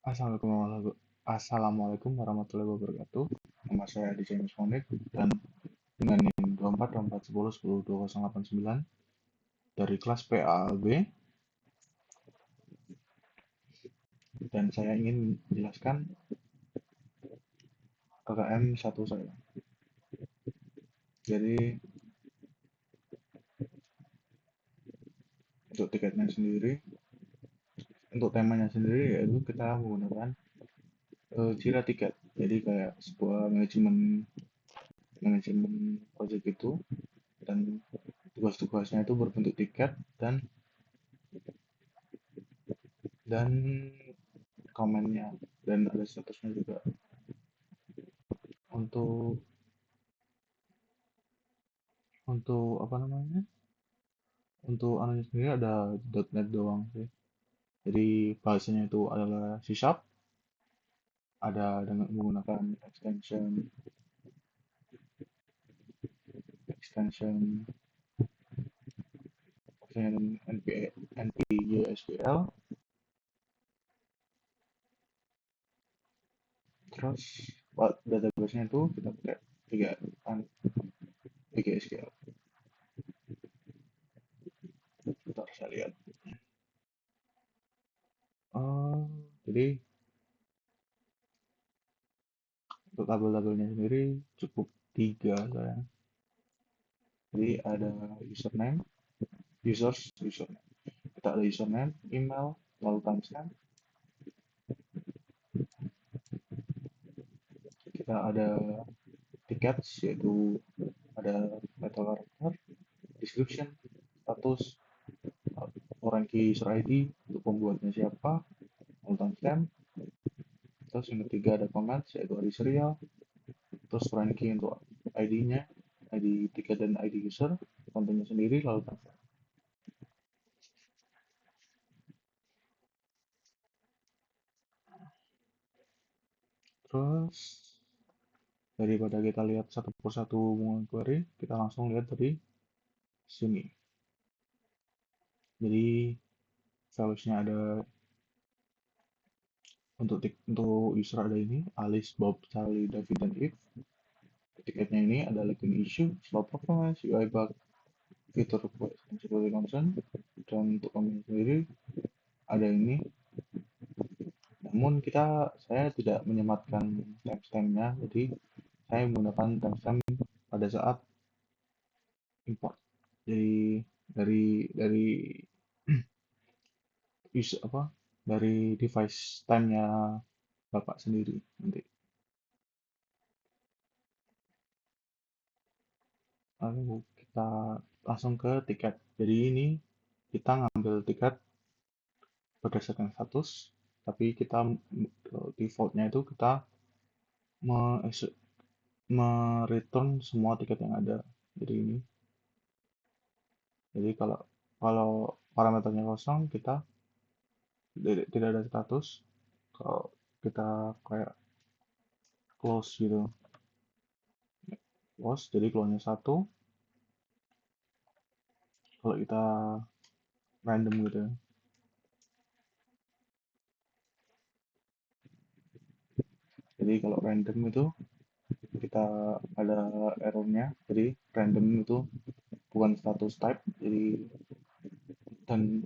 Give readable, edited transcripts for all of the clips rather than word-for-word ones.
Assalamualaikum warahmatullahi wabarakatuh. Nama saya Dijames Monik dan dengan NIM 242410102089 dari kelas PALB, dan saya ingin menjelaskan KKM satu saya. Jadi untuk tiketnya sendiri, untuk temanya sendiri yaitu kita menggunakan Jira Tiket. Jadi kayak sebuah manajemen manajemen project itu, dan tugas-tugasnya itu berbentuk tiket dan komennya, dan ada statusnya juga. Untuk apa namanya? Untuk anunya sendiri ada .NET doang sih. Jadi bahasanya itu adalah C Sharp, ada dengan menggunakan extension NPYSQL. Terus buat database-nya itu kita pakai 3 SQL. Kita bisa lihat. Jadi untuk tabel-tabelnya sendiri cukup 3 saya. Jadi ada username, kita ada username, email, lalu timestamp. Kita ada tickets, yaitu ada title character, description, status, orang key user ID untuk pembuatnya siapa, lalu timestamp. Terus yang ketiga ada comments, yaitu ID serial, terus foreign key untuk ID-nya, ID tiket dan ID user, kontennya sendiri, lalu timestamp. Terus daripada kita lihat satu persatu query, kita langsung lihat dari sini. Jadi values-nya ada untuk user ada ini, Alice, Bob, Charlie, David, dan Eve. Tiketnya ini ada login issue, slow performance, UI bug, fitur request, dan security concern. Dan untuk kami sendiri ada ini. Namun saya tidak menyematkan timestamp-nya, jadi saya menggunakan timestamp pada saat import. Jadi dari dari device time-nya Bapak sendiri nanti. Lalu kita langsung ke tiket. Jadi ini kita ngambil tiket berdasarkan status, tapi kita defaultnya itu kita mereturn semua tiket yang ada. Jadi ini. Jadi kalau parameternya kosong, kita tidak ada status. Kalau kita kayak close gitu, close, jadi keluarnya 1. Kalau kita random gitu, jadi kalau random itu kita ada errornya. Jadi random itu bukan status type, jadi dan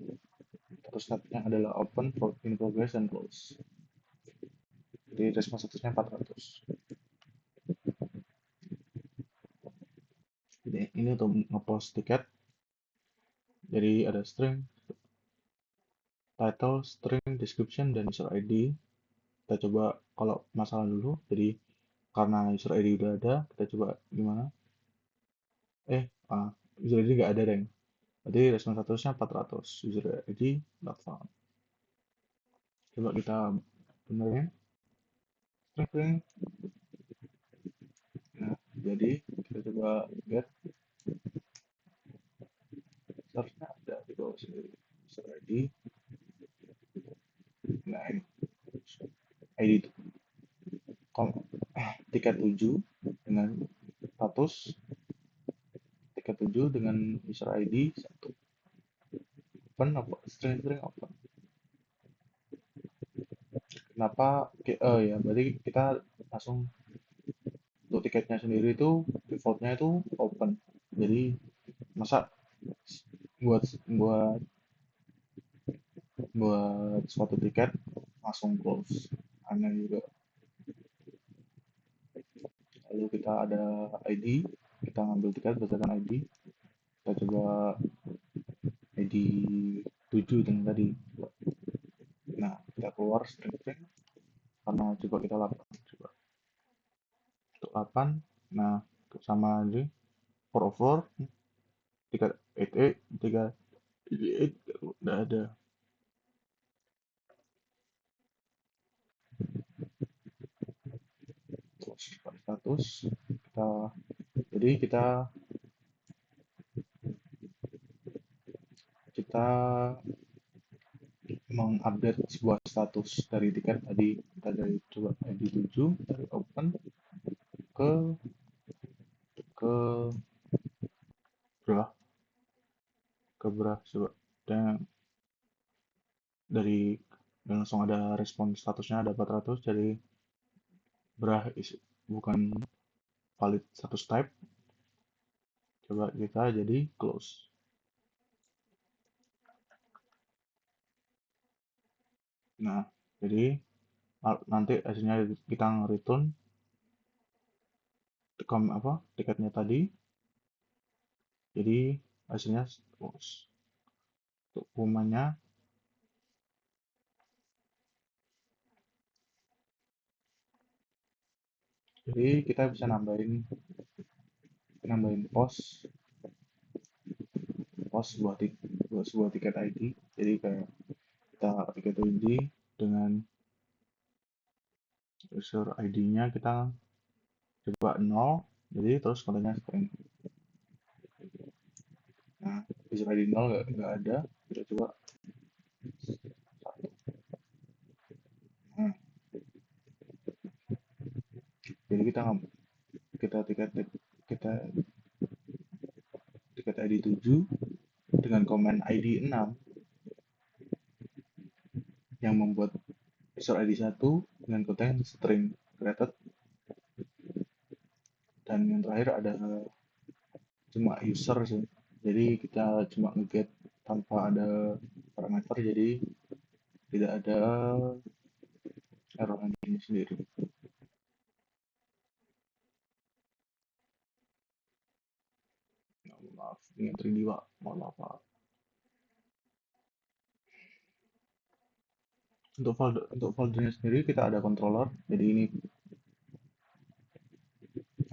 status type-nya adalah open, in progress, dan close. Jadi respon statusnya 400. Jadi ini untuk ngepost tiket. Jadi ada string, title, string, description, dan user ID. Kita coba kalau masalah dulu. Jadi karena user ID udah ada, kita coba gimana? User ID nggak ada, deh. Jadi respon statusnya 400. User ID not found. Coba kita benerin. String. Nah, jadi kita coba get. Seharusnya ada di bawah sini. User ID. Nah, ini. ID itu. Tiket 7 dengan status tiket 7 dengan user ID 1. Open apa? String open. kenapa ya berarti kita langsung untuk tiketnya sendiri itu defaultnya itu open. Jadi masa buat buat buat suatu tiket langsung close, aneh juga. Lalu kita ada ID, kita ngambil tiket berdasarkan ID. Kita coba ID 7 yang tadi. Nah, kita keluar string-string karena coba kita 8. Coba untuk 8. Nah, sama aja 404 tiga 88 tiga 88 udah ada. Terus status kita, jadi kita kita mengupdate sebuah status dari tiket tadi. Kita dari coba ID 7 dari open ke ke berapa ke berapa coba, dan dari dan langsung ada respon statusnya ada 400. Jadi berah bukan valid status type. Coba kita jadi close. Nah, jadi nanti hasilnya kita return apa tiketnya tadi. Jadi hasilnya close. Untuk umumnya, jadi kita bisa nambahin pos buat sebuah tiket ID. Jadi kayak kita tiket ID dengan user ID-nya kita coba 0, jadi terus kontennya string. Nah, user ID 0 nggak ada, kita coba 1. Nah, jadi kita tiket kita tiket ID 7 dengan komen ID 6 yang membuat user ID 1 dengan konten string created, dan yang terakhir ada cuma user sih. Jadi kita cuma ngeget tanpa ada parameter, jadi tidak ada error ini sendiri. Nah, maaf, ini yang 3D Pak. Mohon maaf Pak. Untuk foldernya sendiri kita ada controller. Jadi ini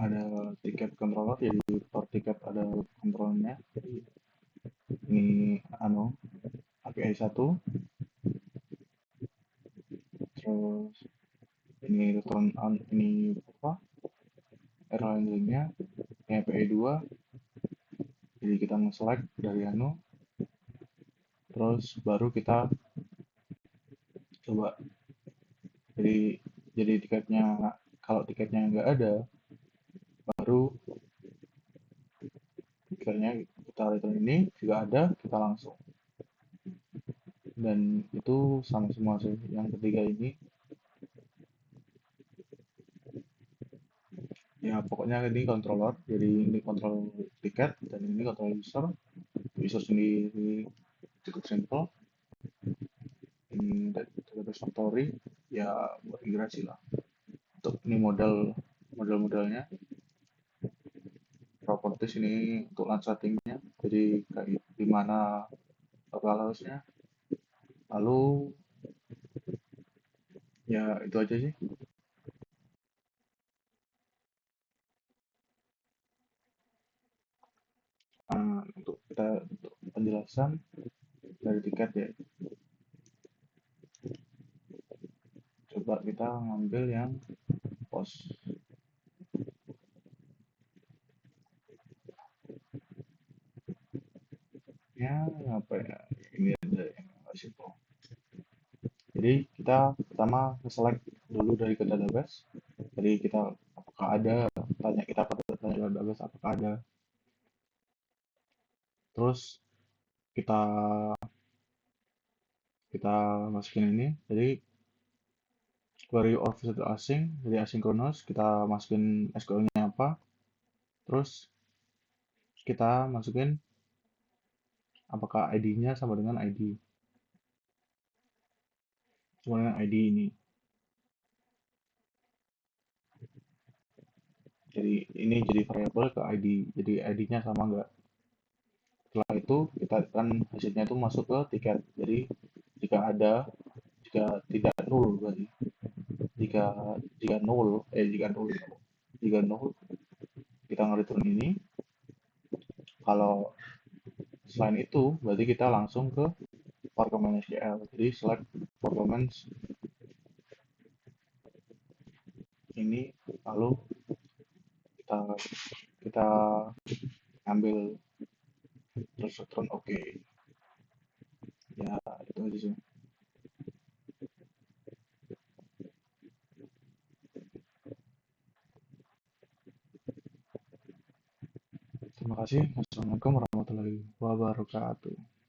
ada tiket controller, jadi per tiket ada controllernya. Jadi ini API 1, terus ini return on, ini apa error handlingnya, ini API 2. Jadi kita nge-select dari terus baru kita coba, jadi tiketnya, kalau tiketnya nggak ada, baru tiketnya kita return. Ini jika ada kita langsung, dan itu sama semua sih. Yang ketiga ini ya pokoknya ini controller, jadi ini kontrol tiket dan ini kontrol user sendiri cukup simple. Ini database factory ya buat migrasi lah. Untuk ini model-modelnya properties, ini untuk launch settingnya, jadi kayak gimana local host-nya. Lalu ya itu aja sih. Untuk penjelasan dari tiket ya, coba kita ngambil yang pos ya, apa ya, ini ada yang simple. Jadi kita pertama select dulu dari ke database. Jadi kita apakah ada, kita tanya database apakah ada. Terus kita kita masukin ini. Jadi query or visitor async, jadi asynchronous, kita masukin SQL-nya apa, terus kita masukin apakah ID-nya sama dengan ID, sama dengan ID ini. Jadi ini jadi variabel ke ID, jadi ID-nya sama enggak. Setelah itu kita akan hasilnya itu masuk ke tiket. Jadi jika ada, jika tidak nol berarti. Jika jika nol, jika nol kita nge-return ini. Kalau selain itu berarti kita langsung ke performance SQL. Jadi select performance ini, lalu kita kita ambil terus return oke. Ya itu aja sih. Terima kasih. Assalamualaikum warahmatullahi wabarakatuh.